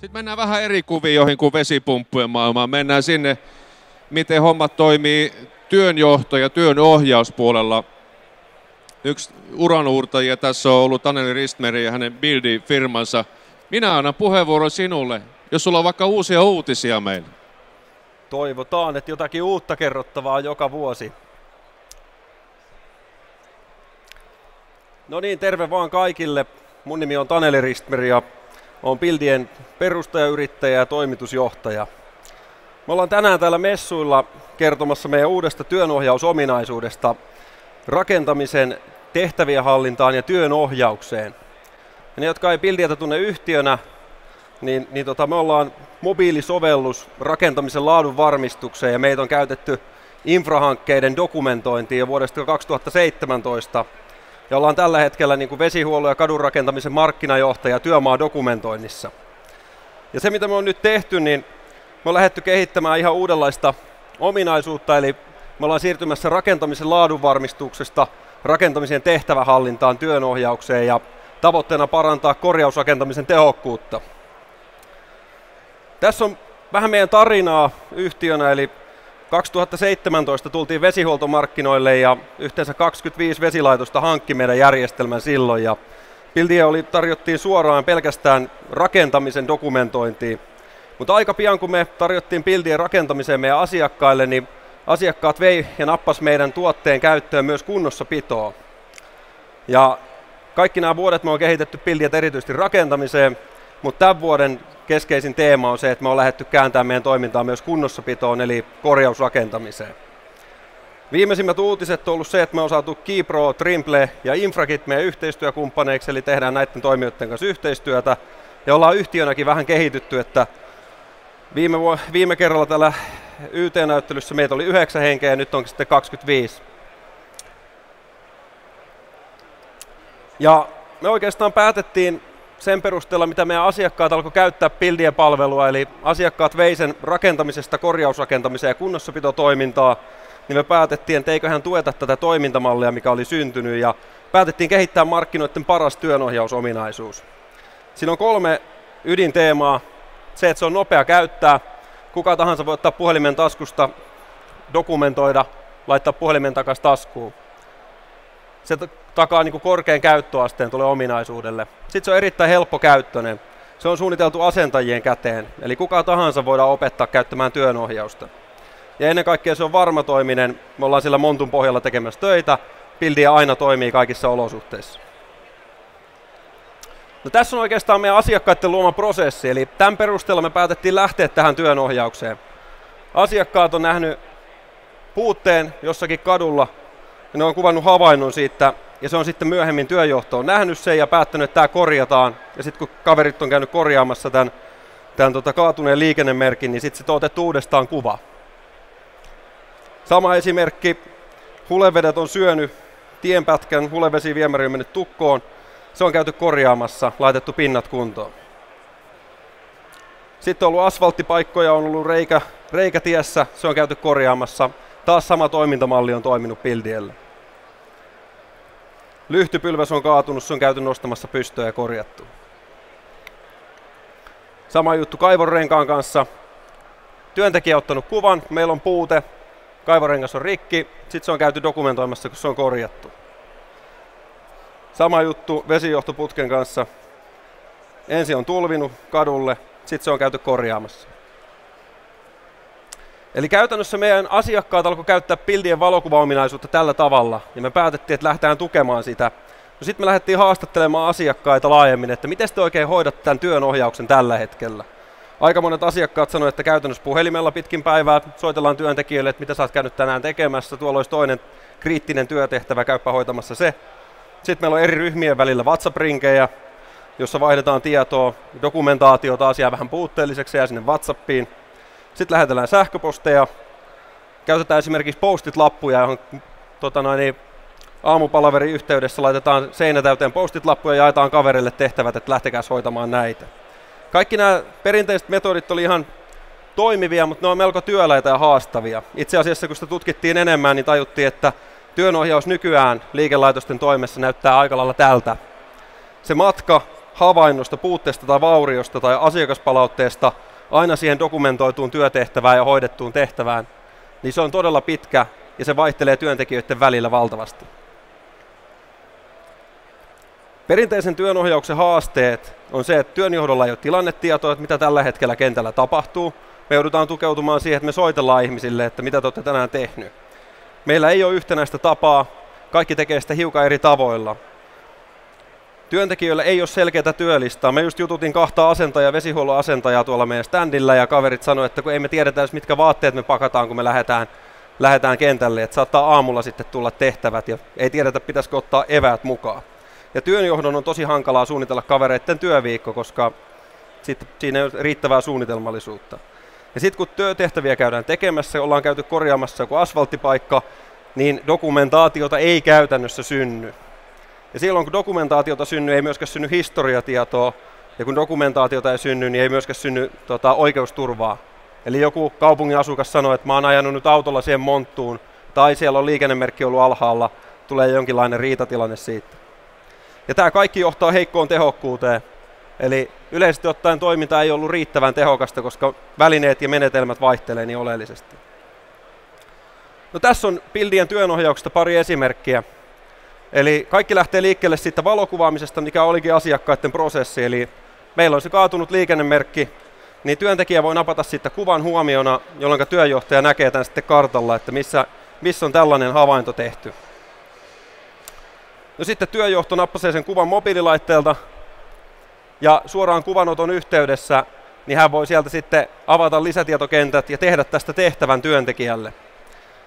Sitten mennään vähän eri kuvioihin kuin vesipumppujen maailmaan. Mennään sinne, miten hommat toimii työnjohto- ja työnohjauspuolella. Yksi uranuurtajia tässä on ollut Taneli Ristmeri ja hänen Buildi-firmansa. Minä annan puheenvuoron sinulle, jos sulla on vaikka uusia uutisia meille. Toivotaan, että jotakin uutta kerrottavaa joka vuosi. No niin, terve vaan kaikille. Mun nimi on Taneli Ristmeri ja olen Buildien perustajayrittäjä ja toimitusjohtaja. Me ollaan tänään täällä messuilla kertomassa meidän uudesta työnohjausominaisuudesta rakentamisen tehtävien hallintaan ja työnohjaukseen. Ja ne, jotka ei Buildiätä tunne yhtiönä, niin me ollaan mobiilisovellus rakentamisen laadun varmistukseen ja meitä on käytetty infrahankkeiden dokumentointiin jo vuodesta 2017. Ja ollaan tällä hetkellä niin kuin vesihuollon ja kadunrakentamisen markkinajohtaja työmaa dokumentoinnissa. Ja se mitä me on nyt tehty, niin me on lähdetty kehittämään ihan uudenlaista ominaisuutta, eli me ollaan siirtymässä rakentamisen laadunvarmistuksesta rakentamisen tehtävähallintaan, työnohjaukseen ja tavoitteena parantaa korjausrakentamisen tehokkuutta. Tässä on vähän meidän tarinaa yhtiönä, eli 2017 tultiin vesihuoltomarkkinoille ja yhteensä 25 vesilaitosta hankki meidän järjestelmän silloin. Ja Buildia tarjottiin suoraan pelkästään rakentamisen dokumentointiin. Mutta aika pian kun me tarjottiin Buildien rakentamiseen meidän asiakkaille, niin asiakkaat vei ja nappas meidän tuotteen käyttöön myös kunnossapitoa. Ja kaikki nämä vuodet me on kehitetty Buildiat erityisesti rakentamiseen, mutta tämän vuoden keskeisin teema on se, että me on lähdetty kääntämään meidän toimintaa myös kunnossapitoon, eli korjausrakentamiseen. Viimeisimmät uutiset on ollut se, että me on saatu Keypro, Trimble ja Infrakit meidän yhteistyökumppaneiksi, eli tehdään näiden toimijoiden kanssa yhteistyötä. Ja ollaan yhtiönäkin vähän kehitytty, että viime kerralla tällä YT-näyttelyssä meitä oli 9 henkeä ja nyt onkin sitten 25. Ja me oikeastaan päätettiin sen perusteella, mitä meidän asiakkaat alkoi käyttää Buildien palvelua, eli asiakkaat vei sen rakentamisesta korjausrakentamiseen ja kunnossapitotoimintaa, niin me päätettiin, että eiköhän tueta tätä toimintamallia, mikä oli syntynyt, ja päätettiin kehittää markkinoiden paras työnohjausominaisuus. Siinä on 3 ydinteemaa. Se, että se on nopea käyttää, kuka tahansa voi ottaa puhelimen taskusta, dokumentoida, laittaa puhelimen takaisin taskuun. Se takaa niin kuin korkean käyttöasteen tuolle ominaisuudelle. Sitten se on erittäin helppokäyttöinen. Se on suunniteltu asentajien käteen, eli kuka tahansa voidaan opettaa käyttämään työnohjausta. Ja ennen kaikkea se on varmatoiminen. Me ollaan sillä montun pohjalla tekemässä töitä. Buildia aina toimii kaikissa olosuhteissa. No, tässä on oikeastaan meidän asiakkaiden luoma prosessi, eli tämän perusteella me päätettiin lähteä tähän työnohjaukseen. Asiakkaat on nähnyt puutteen jossakin kadulla, ja ne on kuvannut havainnon siitä, ja se on sitten myöhemmin työjohto on nähnyt sen ja päättänyt, että tämä korjataan. Ja sitten kun kaverit on käynyt korjaamassa tämän kaatuneen liikennemerkin, niin sitten on otettu uudestaan kuva. Sama esimerkki, hulevedet on syönyt tienpätkän, hulevesiviemäri on mennyt tukkoon. Se on käyty korjaamassa, laitettu pinnat kuntoon. Sitten on ollut asfalttipaikkoja, on ollut reikä tiessä, se on käyty korjaamassa. Taas sama toimintamalli on toiminut Buildielle. Lyhtypylväs on kaatunut, se on käyty nostamassa pystyä ja korjattu. Sama juttu kaivorenkaan kanssa. Työntekijä on ottanut kuvan, meillä on puute, kaivorengas on rikki, sitten se on käyty dokumentoimassa, kun se on korjattu. Sama juttu vesijohtoputken kanssa. Ensin on tulvinut kadulle, sitten se on käyty korjaamassa. Eli käytännössä meidän asiakkaat alkoi käyttää Buildien valokuvaominaisuutta tällä tavalla, ja me päätettiin, että lähdetään tukemaan sitä. No sitten me lähdettiin haastattelemaan asiakkaita laajemmin, että miten te oikein hoidatte tämän työnohjauksen tällä hetkellä. Aika monet asiakkaat sanoivat, että käytännössä puhelimella pitkin päivää soitellaan työntekijöille, että mitä sä oot käynyt tänään tekemässä, tuolla olisi toinen kriittinen työtehtävä, käypä hoitamassa se. Sitten meillä on eri ryhmien välillä WhatsApp-rinkejä, jossa vaihdetaan tietoa, dokumentaatiota asiaa vähän puutteelliseksi ja sinne WhatsAppiin. Sitten lähetellään sähköposteja, käytetään esimerkiksi postit-lappuja, johon aamupalaverin yhteydessä laitetaan seinä täyteen postit-lappuja ja jaetaan kaverille tehtävät, että lähtekääs hoitamaan näitä. Kaikki nämä perinteiset metodit oli ihan toimivia, mutta ne on melko työläitä ja haastavia. Itse asiassa kun sitä tutkittiin enemmän, niin tajuttiin, että työnohjaus nykyään liikelaitosten toimessa näyttää aika lailla tältä. Se matka havainnosta, puutteesta tai vauriosta tai asiakaspalautteesta aina siihen dokumentoituun työtehtävään ja hoidettuun tehtävään, niin se on todella pitkä ja se vaihtelee työntekijöiden välillä valtavasti. Perinteisen työnohjauksen haasteet on se, että työnjohdolla ei ole tilannetietoa, että mitä tällä hetkellä kentällä tapahtuu. Me joudutaan tukeutumaan siihen, että me soitellaan ihmisille, että mitä te olette tänään tehnyt. Meillä ei ole yhtenäistä tapaa, kaikki tekee sitä hiukan eri tavoilla. Työntekijöillä ei ole selkeää työlistaa. Me just jututin 2 asentajaa, vesihuollon asentajaa tuolla meidän standilla ja kaverit sanoi, että kun ei me tiedetä edes mitkä vaatteet me pakataan, kun me lähdetään kentälle, että saattaa aamulla sitten tulla tehtävät ja ei tiedetä pitäisikö ottaa eväät mukaan. Ja työnjohdon on tosi hankalaa suunnitella kavereiden työviikko, koska siinä ei ole riittävää suunnitelmallisuutta. Ja sitten kun työtehtäviä käydään tekemässä, ollaan käyty korjaamassa joku asfalttipaikka, niin dokumentaatiota ei käytännössä synny. Ja silloin kun dokumentaatiota synny, ei myöskään synny historiatietoa, ja kun dokumentaatiota ei synny, niin ei myöskään synny oikeusturvaa. Eli joku kaupungin asukas sanoo, että mä oon ajanut nyt autolla siihen monttuun, tai siellä on liikennemerkki ollut alhaalla, tulee jonkinlainen riitatilanne siitä. Ja tämä kaikki johtaa heikkoon tehokkuuteen. Eli yleisesti ottaen toiminta ei ollut riittävän tehokasta, koska välineet ja menetelmät vaihtelee niin oleellisesti. No, tässä on Buildien työnohjauksesta pari esimerkkiä. Eli kaikki lähtee liikkeelle siitä valokuvaamisesta, mikä olikin asiakkaiden prosessi. Eli meillä on se kaatunut liikennemerkki, niin työntekijä voi napata siitä kuvan huomiona, jolloin työjohtaja näkee tämän sitten kartalla, että missä on tällainen havainto tehty. No sitten työjohto nappasee sen kuvan mobiililaitteelta ja suoraan kuvanoton yhteydessä, niin hän voi sieltä sitten avata lisätietokentät ja tehdä tästä tehtävän työntekijälle.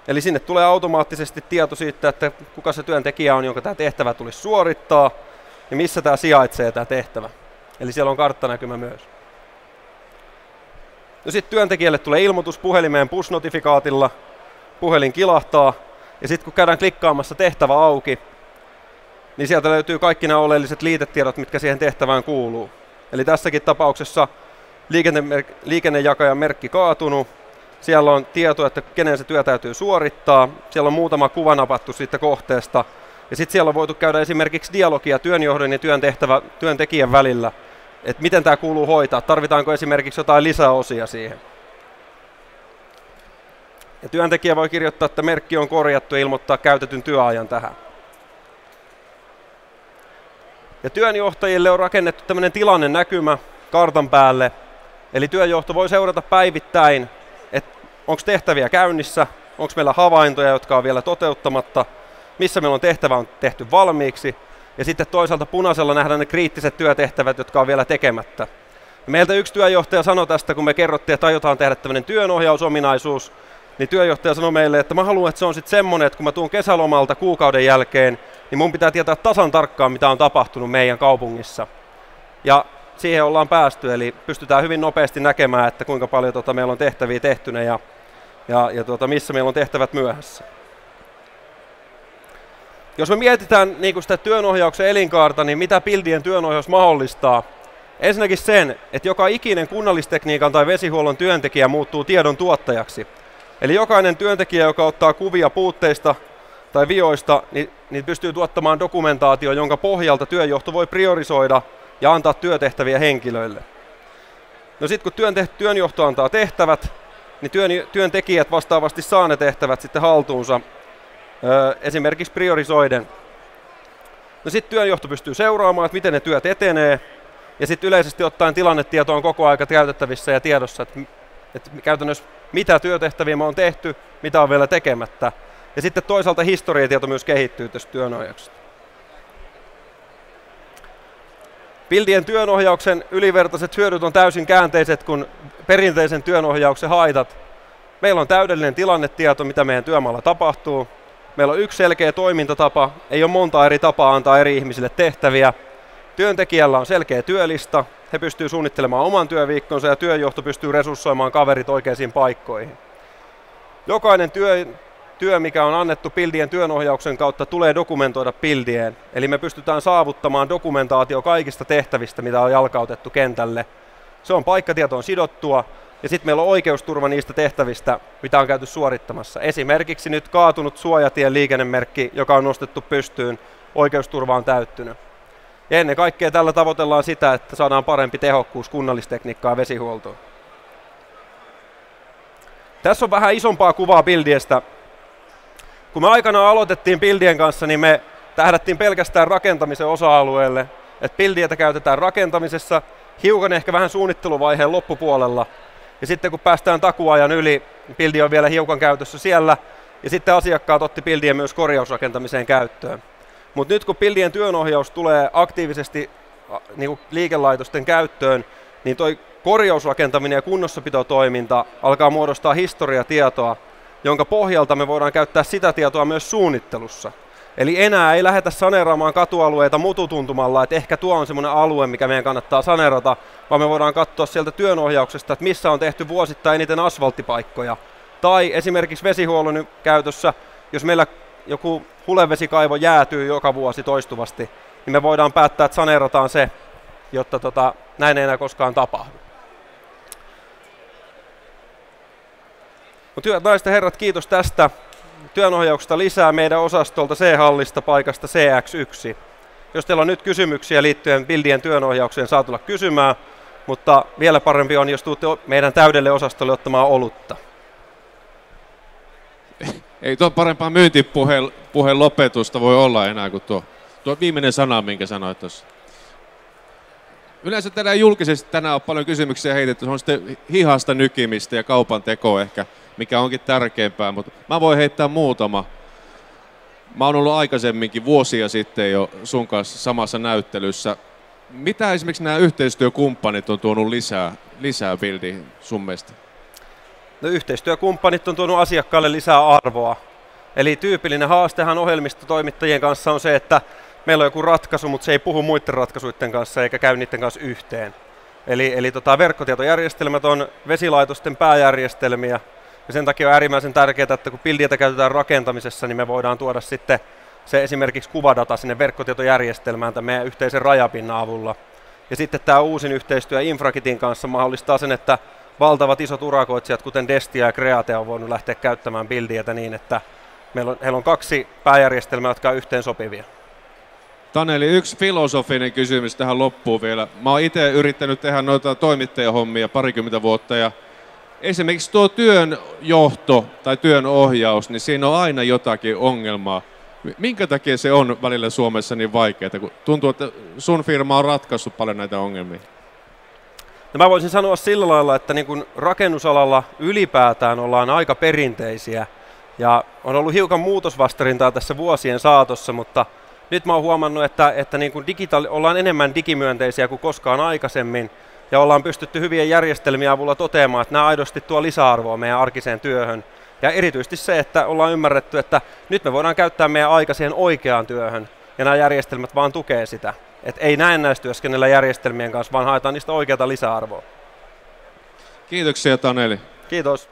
Eli sinne tulee automaattisesti tieto siitä, että kuka se työntekijä on, jonka tämä tehtävä tulisi suorittaa ja missä tämä sijaitsee tämä tehtävä. Eli siellä on karttanäkymä myös. No sitten työntekijälle tulee ilmoitus puhelimeen push-notifikaatilla, puhelin kilahtaa ja sitten kun käydään klikkaamassa tehtävä auki, niin sieltä löytyy kaikki nämä oleelliset liitetiedot, mitkä siihen tehtävään kuuluu. Eli tässäkin tapauksessa liikennejakajan merkki kaatunut, siellä on tieto, että kenen se työ täytyy suorittaa, siellä on muutama kuva napattu siitä kohteesta, ja sitten siellä on voitu käydä esimerkiksi dialogia työnjohdon ja työntekijän välillä, että miten tämä kuuluu hoitaa, tarvitaanko esimerkiksi jotain lisäosia siihen. Ja työntekijä voi kirjoittaa, että merkki on korjattu ja ilmoittaa käytetyn työajan tähän. Ja työnjohtajille on rakennettu tämmöinen tilannenäkymä kartan päälle, eli työjohto voi seurata päivittäin, että onko tehtäviä käynnissä, onko meillä havaintoja, jotka on vielä toteuttamatta, missä meillä on tehtävä on tehty valmiiksi, ja sitten toisaalta punaisella nähdään ne kriittiset työtehtävät, jotka on vielä tekemättä. Ja meiltä yksi työjohtaja sanoi tästä, kun me kerrottiin, että aiotaan tehdä tämmöinen työnohjausominaisuus, niin työjohtaja sanoi meille, että mä haluan, että se on sitten semmoinen, että kun mä tuun kesälomalta kuukauden jälkeen, niin mun pitää tietää tasan tarkkaan, mitä on tapahtunut meidän kaupungissa. Ja siihen ollaan päästy, eli pystytään hyvin nopeasti näkemään, että kuinka paljon meillä on tehtäviä tehtynä ja missä meillä on tehtävät myöhässä. Jos me mietitään niin sitä työnohjauksen elinkaarta, niin mitä Buildien työnohjaus mahdollistaa? Ensinnäkin sen, että joka ikinen kunnallistekniikan tai vesihuollon työntekijä muuttuu tiedon tuottajaksi. Eli jokainen työntekijä, joka ottaa kuvia puutteista tai vioista, niin pystyy tuottamaan dokumentaatio, jonka pohjalta työjohto voi priorisoida ja antaa työtehtäviä henkilöille. No sitten kun työnjohto antaa tehtävät, niin työntekijät vastaavasti saa ne tehtävät sitten haltuunsa, esimerkiksi priorisoiden. No sitten työnjohto pystyy seuraamaan, että miten ne työt etenee, ja sitten yleisesti ottaen tilannetieto on koko aika käytettävissä ja tiedossa, että käytännössä mitä työtehtäviä me on tehty, mitä on vielä tekemättä. Ja sitten toisaalta historiatieto myös kehittyy tästä työnohjauksesta. Buildien työnohjauksen ylivertaiset hyödyt on täysin käänteiset kuin perinteisen työnohjauksen haitat. Meillä on täydellinen tilannetieto, mitä meidän työmaalla tapahtuu. Meillä on yksi selkeä toimintatapa, ei ole monta eri tapaa antaa eri ihmisille tehtäviä. Työntekijällä on selkeä työlista, he pystyvät suunnittelemaan oman työviikkonsa ja työjohto pystyy resurssoimaan kaverit oikeisiin paikkoihin. Jokainen työ, mikä on annettu Buildien työnohjauksen kautta, tulee dokumentoida Buildien. Eli me pystytään saavuttamaan dokumentaatio kaikista tehtävistä, mitä on jalkautettu kentälle. Se on paikkatietoon sidottua ja sitten meillä on oikeusturva niistä tehtävistä, mitä on käyty suorittamassa. Esimerkiksi nyt kaatunut suojatien liikennemerkki, joka on nostettu pystyyn, oikeusturva on täyttynyt. Ja ennen kaikkea tällä tavoitellaan sitä, että saadaan parempi tehokkuus kunnallistekniikkaa vesihuoltoon. Tässä on vähän isompaa kuvaa Buildiestä. Kun me aikanaan aloitettiin Buildien kanssa, niin me tähdättiin pelkästään rakentamisen osa-alueelle. Että Buildietä käytetään rakentamisessa, hiukan ehkä vähän suunnitteluvaiheen loppupuolella. Ja sitten kun päästään takuajan yli, Buildie on vielä hiukan käytössä siellä. Ja sitten asiakkaat otti Buildien myös korjausrakentamiseen käyttöön. Mutta nyt kun Buildien työnohjaus tulee aktiivisesti niin liikelaitosten käyttöön, niin toi korjausrakentaminen ja kunnossapitotoiminta alkaa muodostaa historiatietoa, jonka pohjalta me voidaan käyttää sitä tietoa myös suunnittelussa. Eli enää ei lähdetä saneeraamaan katualueita mututuntumalla, että ehkä tuo on semmoinen alue, mikä meidän kannattaa saneerata, vaan me voidaan katsoa sieltä työnohjauksesta, että missä on tehty vuosittain eniten asfalttipaikkoja. Tai esimerkiksi vesihuollon käytössä, jos meillä joku hulevesikaivo jäätyy joka vuosi toistuvasti, niin me voidaan päättää, että saneerataan se, jotta näin ei enää koskaan tapahdu. Hyvät naiset ja herrat, kiitos tästä työnohjauksesta lisää meidän osastolta C-hallista paikasta CX1. Jos teillä on nyt kysymyksiä liittyen Buildien työnohjaukseen, saa tulla kysymään, mutta vielä parempi on, jos tuutte meidän täydelle osastolle ottamaan olutta. Ei tuo parempaa myyntipuheen lopetusta voi olla enää kuin tuo viimeinen sana, minkä sanoit tuossa. Yleensä tänään julkisesti on paljon kysymyksiä heitetty, se on sitten hihasta nykimistä ja kaupan tekoa ehkä, mikä onkin tärkeämpää, mutta mä voin heittää muutama. Mä oon ollut aikaisemminkin vuosia sitten jo sun kanssa samassa näyttelyssä. Mitä esimerkiksi nämä yhteistyökumppanit on tuonut lisää Buildiin sun mielestä? No, yhteistyökumppanit on tuonut asiakkaalle lisää arvoa. Eli tyypillinen haastehan ohjelmistotoimittajien kanssa on se, että meillä on joku ratkaisu, mutta se ei puhu muiden ratkaisuiden kanssa eikä käy niiden kanssa yhteen. Eli verkkotietojärjestelmät on vesilaitosten pääjärjestelmiä. Ja sen takia on äärimmäisen tärkeää, että kun Buildietä käytetään rakentamisessa, niin me voidaan tuoda sitten se esimerkiksi kuvadata sinne verkkotietojärjestelmään tämän meidän yhteisen rajapinnan avulla. Ja sitten tämä uusin yhteistyö Infrakitin kanssa mahdollistaa sen, että valtavat isot urakoitsijat, kuten Destia ja Create, on voinut lähteä käyttämään Buildietä niin, että heillä on 2 pääjärjestelmää, jotka on yhteen sopivia. Taneli, yksi filosofinen kysymys tähän loppuun vielä. Mä oon itse yrittänyt tehdä noita toimittajahommia 20 vuotta ja esimerkiksi tuo työnjohto tai työnohjaus, niin siinä on aina jotakin ongelmaa. Minkä takia se on välillä Suomessa niin vaikeaa, kun tuntuu, että sun firma on ratkaissut paljon näitä ongelmia? No, mä voisin sanoa sillä lailla, että niin kuin rakennusalalla ylipäätään ollaan aika perinteisiä ja on ollut hiukan muutosvastarintaa tässä vuosien saatossa, mutta nyt mä oon huomannut, että niin kuin ollaan enemmän digimyönteisiä kuin koskaan aikaisemmin ja ollaan pystytty hyvien järjestelmien avulla toteamaan, että nämä aidosti tuo lisäarvoa meidän arkiseen työhön. Ja erityisesti se, että ollaan ymmärretty, että nyt me voidaan käyttää meidän aika siihen oikeaan työhön ja nämä järjestelmät vaan tukee sitä. Että ei näennäistyöskennellä järjestelmien kanssa, vaan haetaan niistä oikeata lisäarvoa. Kiitoksia, Taneli. Kiitos.